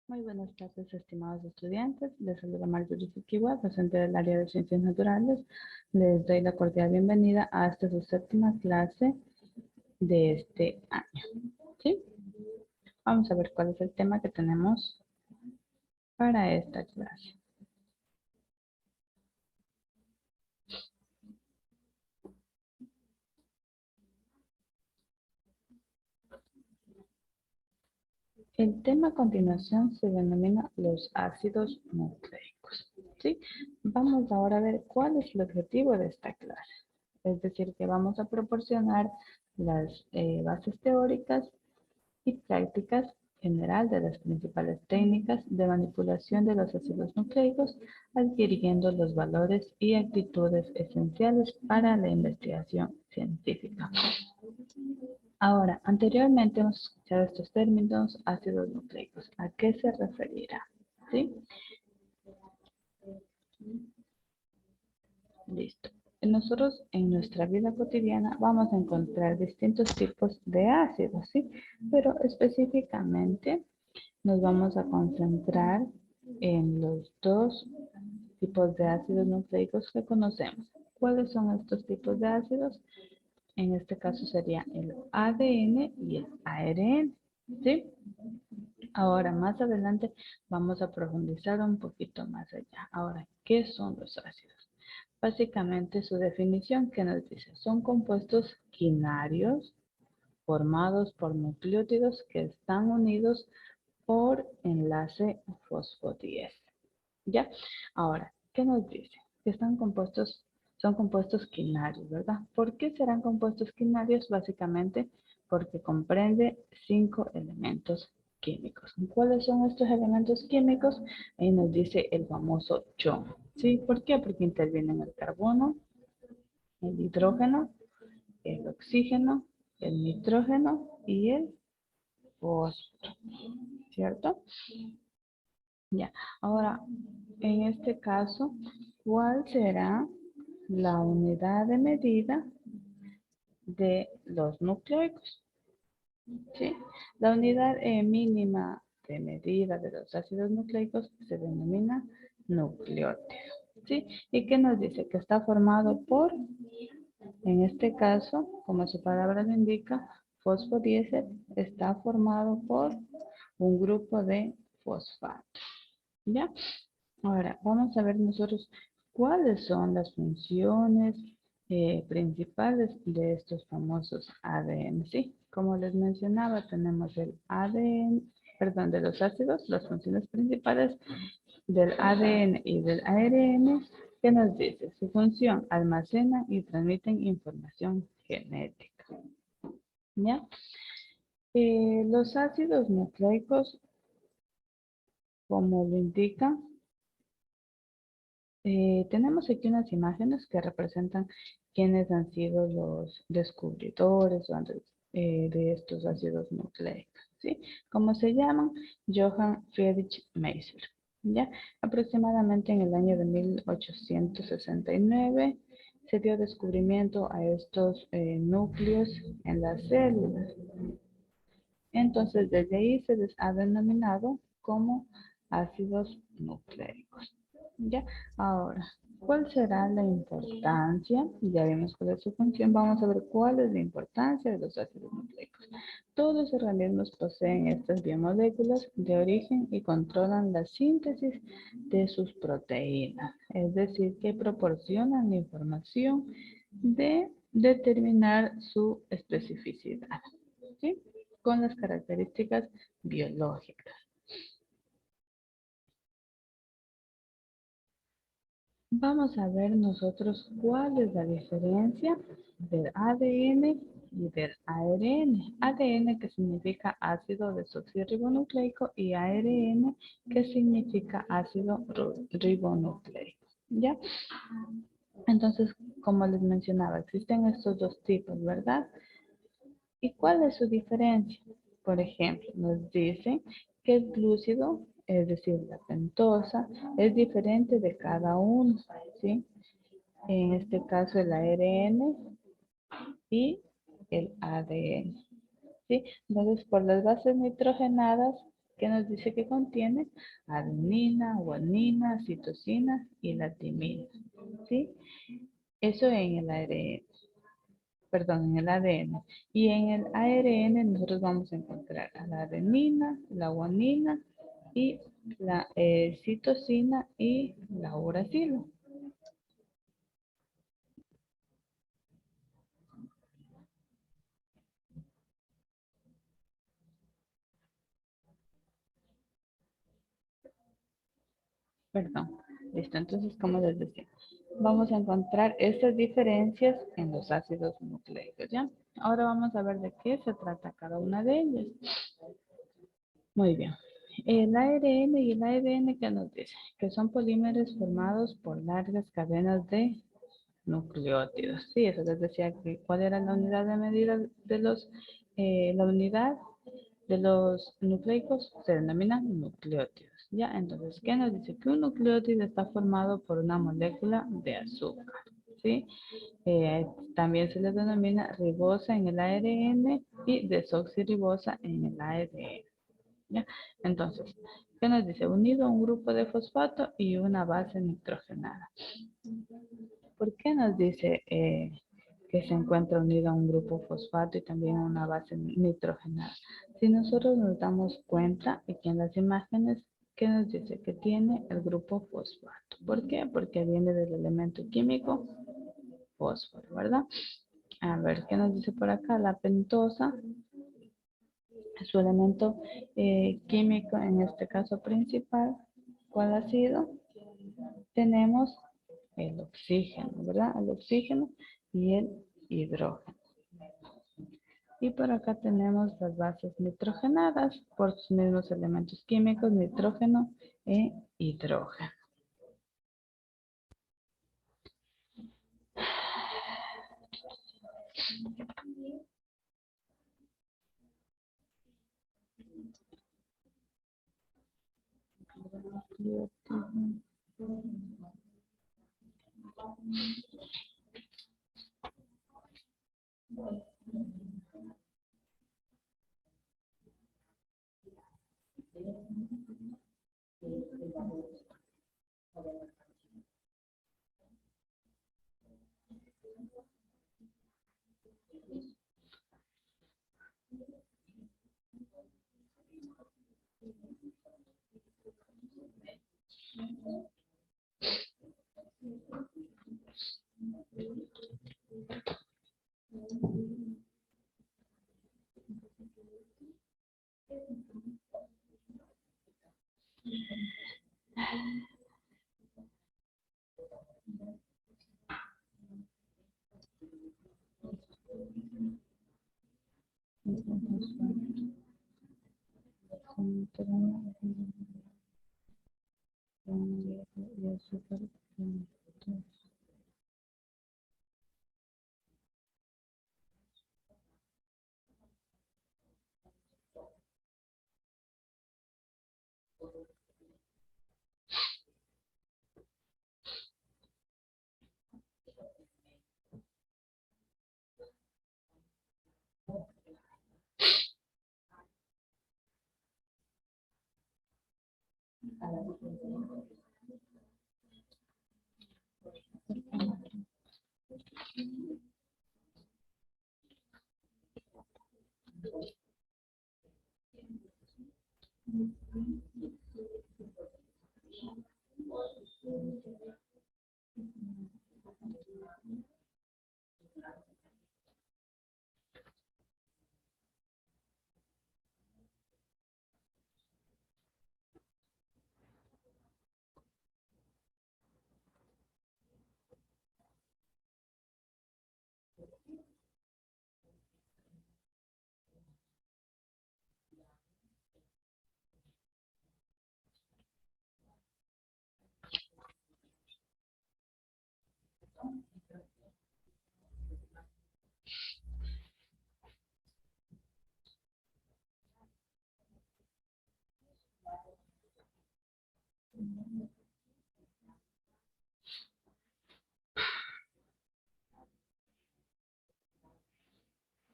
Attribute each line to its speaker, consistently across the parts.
Speaker 1: Muy buenas tardes, estimados estudiantes. Les saluda Marjorie Fukiwa, docente del área de Ciencias Naturales. Les doy la cordial bienvenida a esta su séptima clase de este año. ¿Sí? Vamos a ver cuál es el tema que tenemos para esta clase. El tema a continuación se denomina los ácidos nucleicos. ¿Sí? Vamos ahora a ver cuál es el objetivo de esta clase. Es decir, que vamos a proporcionar las bases teóricas y prácticas general de las principales técnicas de manipulación de los ácidos nucleicos, adquiriendo los valores y actitudes esenciales para la investigación científica. Ahora, anteriormente hemos escuchado estos términos ácidos nucleicos. ¿A qué se referirá? ¿Sí? Listo. Nosotros en nuestra vida cotidiana vamos a encontrar distintos tipos de ácidos, ¿sí? Pero específicamente nos vamos a concentrar en los dos tipos de ácidos nucleicos que conocemos. ¿Cuáles son estos tipos de ácidos? En este caso sería el ADN y el ARN, ¿sí? Ahora, más adelante vamos a profundizar un poquito más allá. Ahora, ¿qué son los ácidos? Básicamente su definición que nos dice, son compuestos quinarios formados por nucleótidos que están unidos por enlace fosfodiesterasa. ¿Ya? Ahora, ¿qué nos dice? Que son compuestos quinarios, ¿verdad? ¿Por qué serán compuestos quinarios? Básicamente porque comprende 5 elementos químicos. ¿Cuáles son estos elementos químicos? Ahí nos dice el famoso yodo. ¿Sí? ¿Por qué? Porque intervienen el carbono, el hidrógeno, el oxígeno, el nitrógeno y el fósforo, ¿cierto? Ya, ahora, en este caso, ¿cuál será la unidad de medida de los nucleicos? ¿Sí? La unidad mínima de medida de los ácidos nucleicos se denomina nucleótido. ¿Sí? ¿Y qué nos dice? Que está formado por, en este caso, como su palabra lo indica, fosfodiesel está formado por un grupo de fosfato. ¿Ya? Ahora, vamos a ver nosotros cuáles son las funciones principales de estos famosos ADN. Sí, como les mencionaba, tenemos el ADN, perdón, de los ácidos, las funciones principales del ADN y del ARN, que nos dice su función, almacenan y transmiten información genética. ¿Ya? Los ácidos nucleicos, como lo indica, tenemos aquí unas imágenes que representan quiénes han sido los descubridores de estos ácidos nucleicos, ¿sí? ¿Cómo se llaman? Johann Friedrich Meissner, ¿ya? Aproximadamente en el año de 1869 se dio descubrimiento a estos núcleos en las células. Entonces, desde ahí se les ha denominado como ácidos nucleicos. ¿Ya? Ahora, ¿cuál será la importancia? Ya vimos cuál es su función. Vamos a ver cuál es la importancia de los ácidos nucleicos. Todos los organismos poseen estas biomoléculas de origen y controlan la síntesis de sus proteínas. Es decir, que proporcionan la información de determinar su especificidad, ¿sí? Con las características biológicas. Vamos a ver nosotros cuál es la diferencia del ADN y del ARN. ADN que significa ácido desoxirribonucleico y ARN que significa ácido ribonucleico. ¿Ya? Entonces, como les mencionaba, existen estos dos tipos, ¿verdad? ¿Y cuál es su diferencia? Por ejemplo, nos dicen que el glúcido, es decir, la pentosa, es diferente de cada uno, ¿sí? En este caso el ARN y el ADN, ¿sí? Entonces, por las bases nitrogenadas ¿Qué nos dice que contiene? Adenina, guanina, citosina y la timina. ¿Sí? Eso en el ARN, perdón, en el ADN. Y en el ARN nosotros vamos a encontrar a la adenina, la guanina y la citosina y la uracilo. Perdón. Listo, entonces, como les decía, vamos a encontrar estas diferencias en los ácidos nucleicos, ¿ya? Ahora vamos a ver de qué se trata cada una de ellas. Muy bien. El ARN y el ADN, ¿qué nos dice? Que son polímeros formados por largas cadenas de nucleótidos. Sí, eso les decía que cuál era la unidad de medida de la unidad de los nucleicos se denominan nucleótidos. Ya, entonces, ¿qué nos dice? Que un nucleótido está formado por una molécula de azúcar. ¿Sí? También se le denomina ribosa en el ARN y desoxirribosa en el ADN. ¿Ya? Entonces, ¿qué nos dice? Unido a un grupo de fosfato y una base nitrogenada. ¿Por qué nos dice que se encuentra unido a un grupo fosfato y también a una base nitrogenada? Si nosotros nos damos cuenta aquí en las imágenes, ¿qué nos dice? Que tiene el grupo fosfato. ¿Por qué? Porque viene del elemento químico fósforo, ¿verdad? A ver, ¿qué nos dice por acá? La pentosa, su elemento químico, en este caso principal, ¿cuál ha sido? Tenemos el oxígeno, ¿verdad? El oxígeno y el hidrógeno. Y por acá tenemos las bases nitrogenadas por sus mismos elementos químicos, nitrógeno e hidrógeno.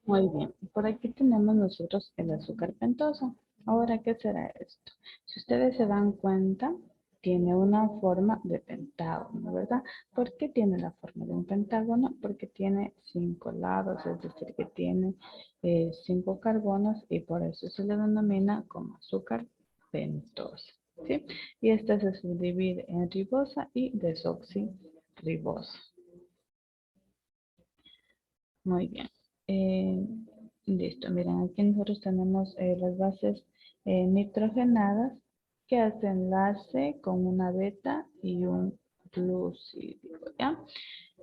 Speaker 1: Muy bien, por aquí tenemos nosotros el azúcar pentosa. Ahora, ¿qué será esto? Si ustedes se dan cuenta, tiene una forma de pentágono, ¿verdad? ¿Por qué tiene la forma de un pentágono? Porque tiene 5 lados, es decir, que tiene 5 carbonos y por eso se le denomina como azúcar pentosa, ¿sí? Y esta se subdivide en ribosa y desoxirribosa. Muy bien. Eh, Listo. Miren, aquí nosotros tenemos las bases nitrogenadas que hacen enlace con una beta y un glucídico, ¿ya?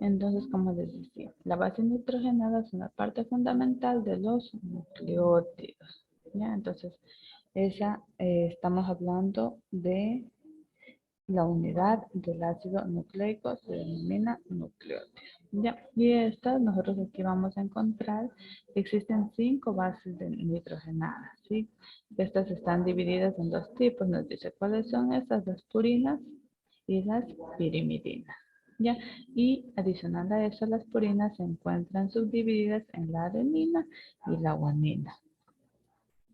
Speaker 1: Entonces, como les decía, la base nitrogenada es una parte fundamental de los nucleótidos, ¿ya? Entonces, estamos hablando de la unidad del ácido nucleico, se denomina nucleótido. Ya, y estas nosotros aquí vamos a encontrar que existen 5 bases de nitrogenadas, ¿sí? Estas están divididas en 2 tipos, nos dice cuáles son estas, las purinas y las pirimidinas. ¿Ya? Y adicional a eso, las purinas se encuentran subdivididas en la adenina y la guanina.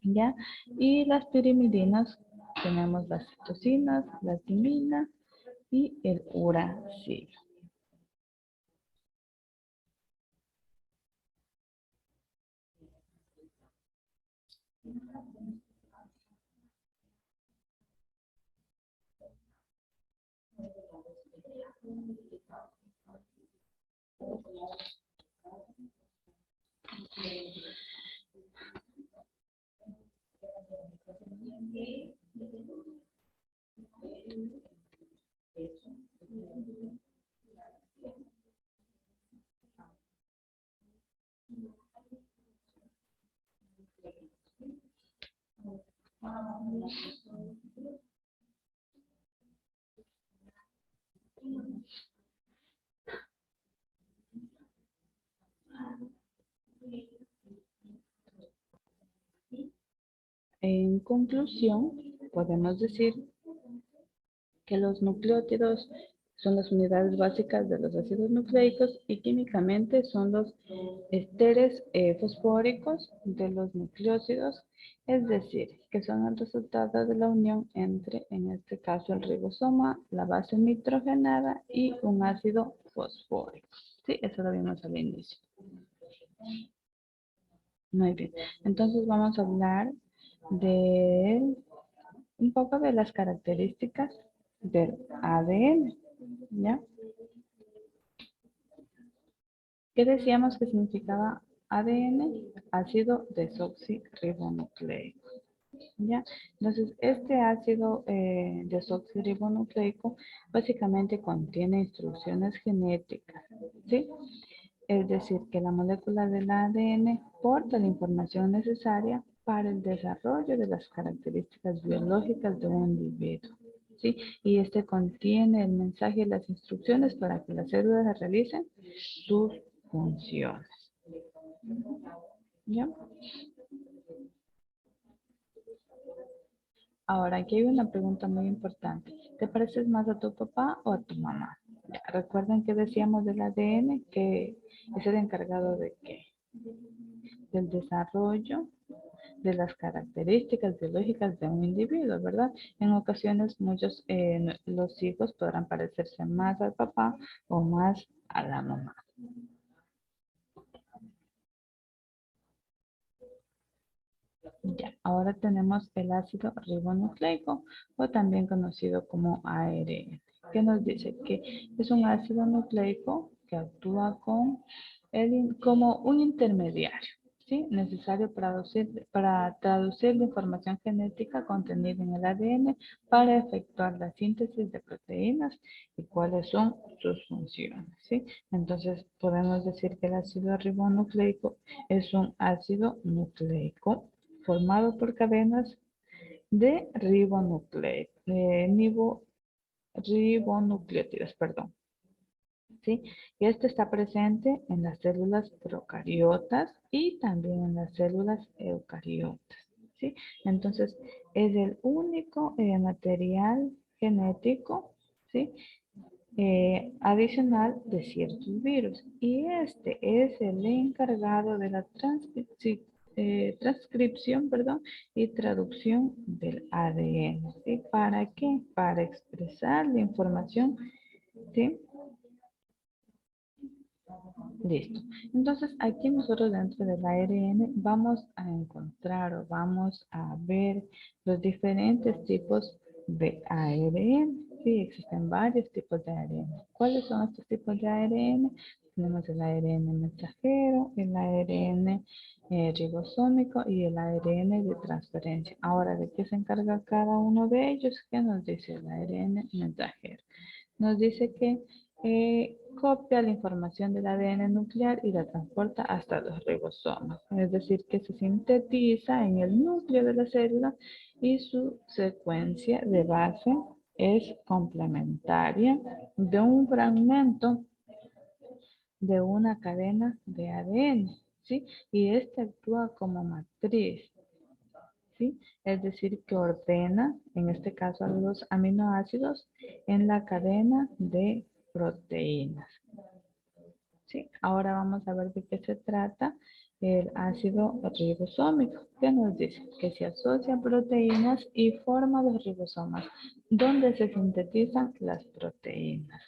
Speaker 1: ¿Ya? Y las pirimidinas tenemos las citosinas, la timina y el uracilo. En conclusión, podemos decir que los nucleótidos son las unidades básicas de los ácidos nucleicos y químicamente son los esteres fosfóricos de los nucleósidos, es decir, que son el resultado de la unión entre, en este caso, el ribosoma, la base nitrogenada y un ácido fosfórico. Sí, eso lo vimos al inicio. Muy bien. Entonces vamos a hablar de un poco de las características del ADN, ¿ya? ¿Qué decíamos que significaba ADN? Ácido desoxirribonucleico, ¿ya? Entonces, este ácido desoxirribonucleico básicamente contiene instrucciones genéticas, ¿sí? Es decir, que la molécula del ADN porta la información necesaria para el desarrollo de las características biológicas de un individuo, ¿sí? Y este contiene el mensaje y las instrucciones para que las células realicen sus funciones, ¿ya? Ahora, aquí hay una pregunta muy importante. ¿Te pareces más a tu papá o a tu mamá? Ya, recuerden que decíamos del ADN que es el encargado de qué? Del desarrollo de las características biológicas de un individuo, ¿verdad? En ocasiones muchos, los hijos podrán parecerse más al papá o más a la mamá. Ya, ahora tenemos el ácido ribonucleico o también conocido como ARN, que nos dice que es un ácido nucleico que actúa como un intermediario, ¿sí? Necesario para traducir la información genética contenida en el ADN para efectuar la síntesis de proteínas y cuáles son sus funciones, ¿sí? Entonces podemos decir que el ácido ribonucleico es un ácido nucleico formado por cadenas de ribonucleótidos, perdón. ¿Sí? Y este está presente en las células procariotas y también en las células eucariotas. ¿Sí? Entonces, es el único material genético, ¿sí? Adicional de ciertos virus. Y este es el encargado de la transcripción, perdón, y traducción del ADN. ¿Sí? ¿Para qué? Para expresar la información. ¿Sí? Listo. Entonces, aquí nosotros dentro del ARN vamos a encontrar o vamos a ver los diferentes tipos de ARN. Sí, existen varios tipos de ARN. ¿Cuáles son estos tipos de ARN? Tenemos el ARN mensajero, el ARN ribosómico y el ARN de transferencia. Ahora, ¿de qué se encarga cada uno de ellos? ¿Qué nos dice el ARN mensajero? Nos dice que copia la información del ADN nuclear y la transporta hasta los ribosomas. Es decir, que se sintetiza en el núcleo de la célula y su secuencia de base es complementaria de un fragmento de una cadena de ADN, ¿sí? Y este actúa como matriz, ¿sí? Es decir, que ordena, en este caso, a los aminoácidos en la cadena de proteínas. ¿Sí? Ahora vamos a ver de qué se trata el ácido ribosómico. ¿Qué nos dice? Que se asocia a proteínas y forma los ribosomas, donde se sintetizan las proteínas.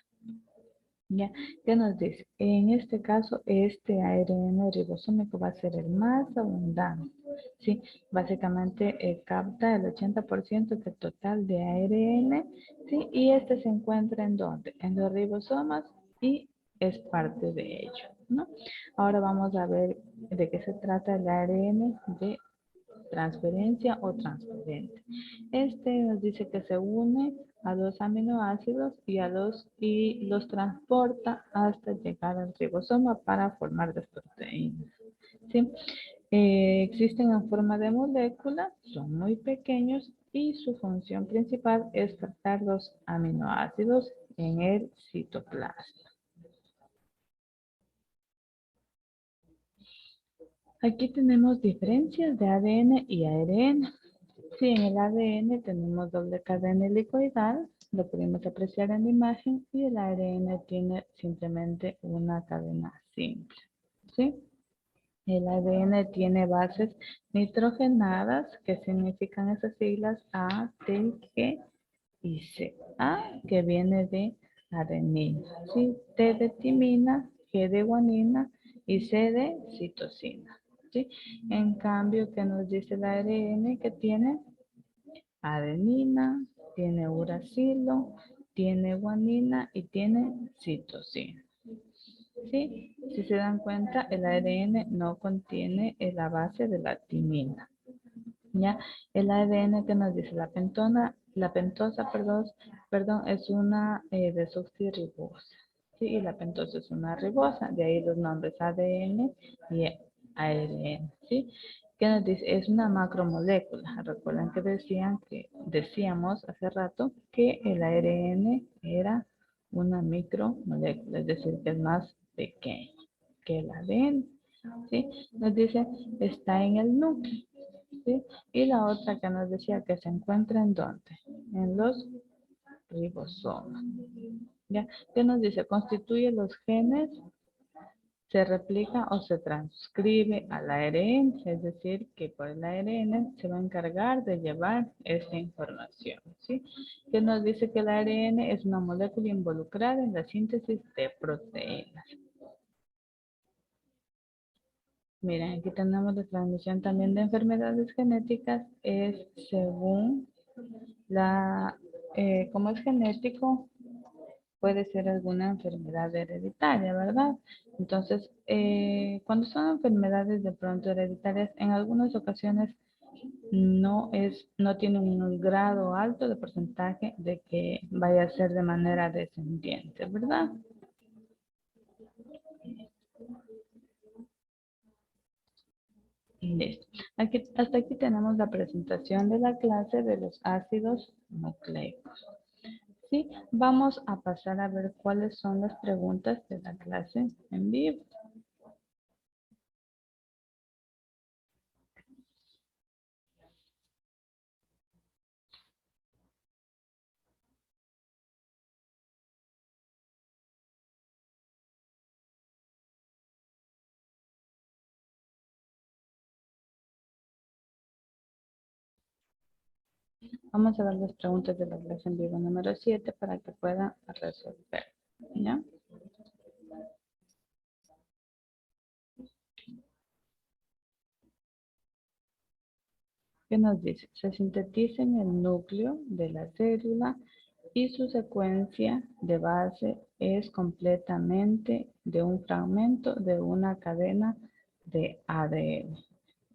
Speaker 1: ¿Ya? ¿Qué nos dice? En este caso, este ARN ribosómico va a ser el más abundante. ¿Sí? Básicamente capta el 80% del total de ARN, ¿sí? Y este se encuentra ¿en dónde? En los ribosomas y es parte de ello, ¿no? Ahora vamos a ver de qué se trata el ARN de transferencia o transferente. Este nos dice que se une a dos aminoácidos y los transporta hasta llegar al ribosoma para formar las proteínas. ¿Sí? Existen en forma de molécula, son muy pequeños y su función principal es captar los aminoácidos en el citoplasma. Aquí tenemos diferencias de ADN y ARN. Sí, en el ADN tenemos doble cadena helicoidal, lo podemos apreciar en la imagen, y el ARN tiene simplemente una cadena simple. ¿Sí? El ADN tiene bases nitrogenadas, que significan esas siglas A, T, G y C. A, que viene de adenina, ¿sí? T de timina, G de guanina y C de citosina. ¿Sí? En cambio, ¿qué nos dice el ARN? Que tiene adenina, tiene uracilo, tiene guanina y tiene citosina. ¿Sí? Si se dan cuenta, el ARN no contiene la base de la timina. ¿Ya? El ADN que nos dice la pentosa, perdón, es una desoxirribosa. ¿Sí? Y la pentosa es una ribosa, de ahí los nombres ADN y ARN. ¿Sí? ¿Qué nos dice? Es una macromolécula. Recuerden que decíamos hace rato que el ARN era una micromolécula, es decir, que es más pequeño que el ADN. ¿Sí? Nos dice, está en el núcleo. ¿Sí? Y la otra que nos decía que se encuentra en dónde? En los ribosomas. ¿Ya? ¿Qué nos dice? Constituye los genes, se replica o se transcribe al ARN, es decir, que por el ARN se va a encargar de llevar esta información. ¿Sí? ¿Qué nos dice que el ARN es una molécula involucrada en la síntesis de proteínas? Miren, aquí tenemos la transmisión también de enfermedades genéticas, es según como es genético, puede ser alguna enfermedad hereditaria, ¿verdad? Entonces, cuando son enfermedades de pronto hereditarias, en algunas ocasiones no tienen un grado alto de porcentaje de que vaya a ser de manera descendiente, ¿verdad? Listo. Hasta aquí tenemos la presentación de la clase de los ácidos nucleicos. Sí, vamos a pasar a ver cuáles son las preguntas de la clase en vivo. Vamos a ver las preguntas de la clase en vivo número 7 para que puedan resolver. ¿Ya? ¿Qué nos dice? Se sintetiza en el núcleo de la célula y su secuencia de base es completamente de un fragmento de una cadena de ADN.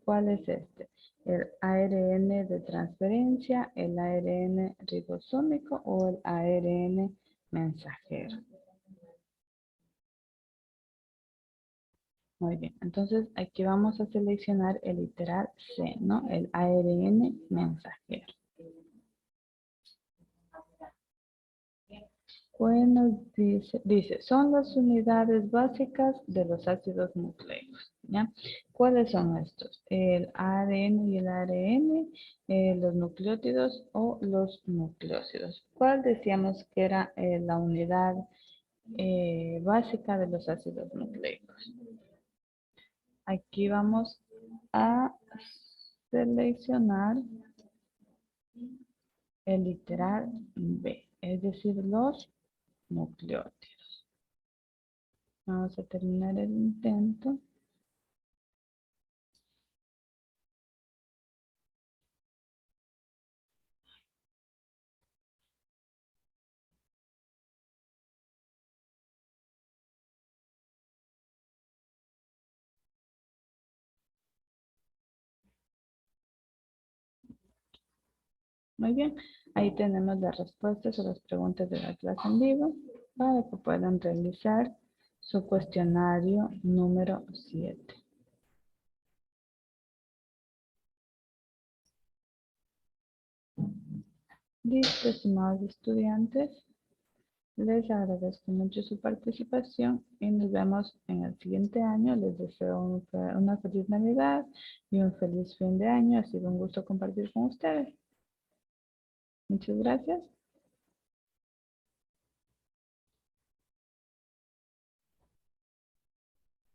Speaker 1: ¿Cuál es este? ¿El ARN de transferencia, el ARN ribosómico o el ARN mensajero? Muy bien, entonces aquí vamos a seleccionar el literal C, ¿no? El ARN mensajero. Bueno, dice, son las unidades básicas de los ácidos nucleicos, ¿ya? ¿Cuáles son estos? El ARN y el ARN, los nucleótidos o los nucleósidos. ¿Cuál decíamos que era la unidad básica de los ácidos nucleicos? Aquí vamos a seleccionar el literal B, es decir, los nucleótidos. Vamos a terminar el intento. Muy bien, ahí tenemos las respuestas a las preguntas de la clase en vivo para que puedan realizar su cuestionario número 7. Listo, estimados estudiantes. Les agradezco mucho su participación y nos vemos en el siguiente año. Les deseo una feliz Navidad y un feliz fin de año. Ha sido un gusto compartir con ustedes. Muchas gracias.